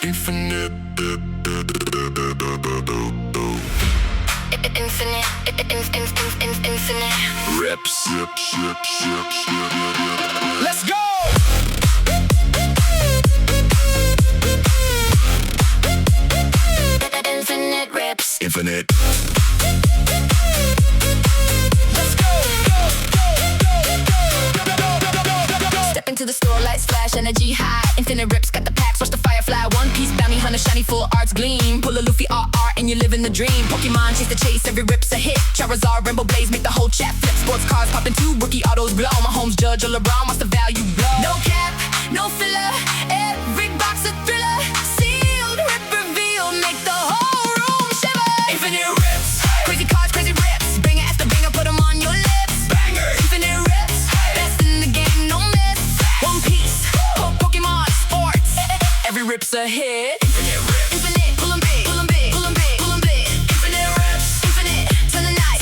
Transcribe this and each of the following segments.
Infinite. Rips. Let's go! InfiniteRipz. Infinite. Let's go! Step into the store, lights flash, energy high. InfiniteRipz got the packs, watch the firefly. One piece, bounty hunter, shiny, full arts gleam. Pull a Luffy RR and you live in the dream. Pokemon chase the chase, every rip's a hit. Charizard, Rainbow Blaze, make the whole chat flip. Sports cars popping too, rookie autos glow. My home's Judge or LeBron, watch the value blow. No cap, no filler, every box a thriller. Sealed, rip reveal, make the whole room shiver. InfiniteRipz, crazy cards, crazy rips. Banger after banger, put them on your lips. Bangers, InfiniteRipz, best in the game, no miss. One Piece, Pokémon, sports, every rip's a hit. InfiniteRipz, infinite, pull 'em big, pull 'em big, pull 'em big, pull 'em big. InfiniteRipz, infinite, turn the night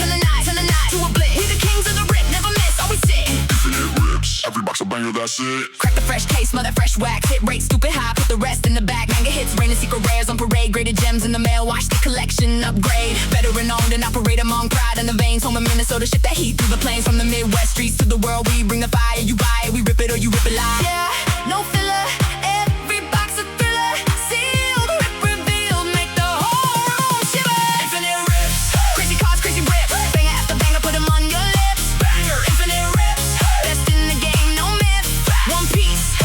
to a blitz. We the kings of the rip, never miss, always sit. InfiniteRipz, every box a banger, that's it. Crack the fresh case, smell that fresh wax. Hit rate stupid high, put the rest in the bag. Manga hits, rain and secret rares on parade. Graded gems in the mail, watch the collection upgrade. Veteran owned and operate among pride in the veins. Home in Minnesota, ship that heat through the plains. From the Midwest streets to the world, we bring the fire. You buy it, we rip it or you rip it live. Yeah, no filler, every box a thriller. Sealed, rip reveal, make the whole room shiver. InfiniteRipz, Crazy cards, crazy rips. Banger after banger, put them on your lips. banger. InfiniteRipz, best in the game, no myth. One Piece,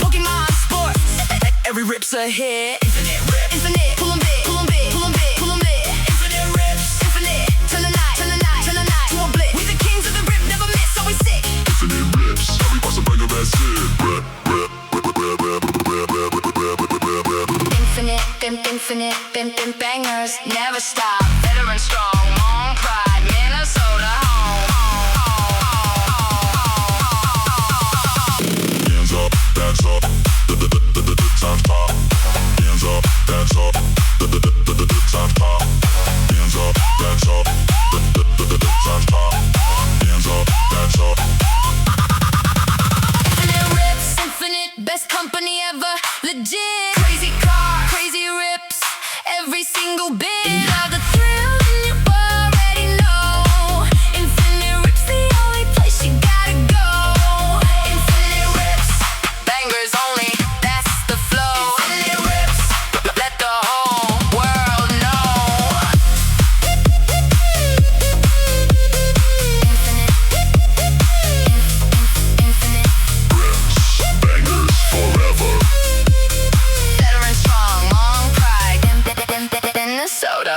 Pokemon, sports, every rip's a hit. InfiniteRipz, Infinite, pull 'em big, pull 'em big, pull 'em big, pull 'em big. InfiniteRipz, Infinite, turn the night to a blitz. We the kings of the rip, never miss, always sick. InfiniteRipz, every box a banger, that's it. Infinite, bangers, never stop. Veteran strong, long pride, Minnesota home. Hands up, that's up. Times pop. Hands up, that's up. Times pop. Hands up, that's up. Times pop. Hands up, that's up. InfiniteRipz, infinite, best company ever, legit. Crazy car, crazy rips, every single bit of the thrill you already know. InfiniteRipz, the only place you gotta go. InfiniteRipz, bangers only, that's the flow. InfiniteRipz, let the whole world know. Bangers forever. Veteran strong, long pride, Minnesota.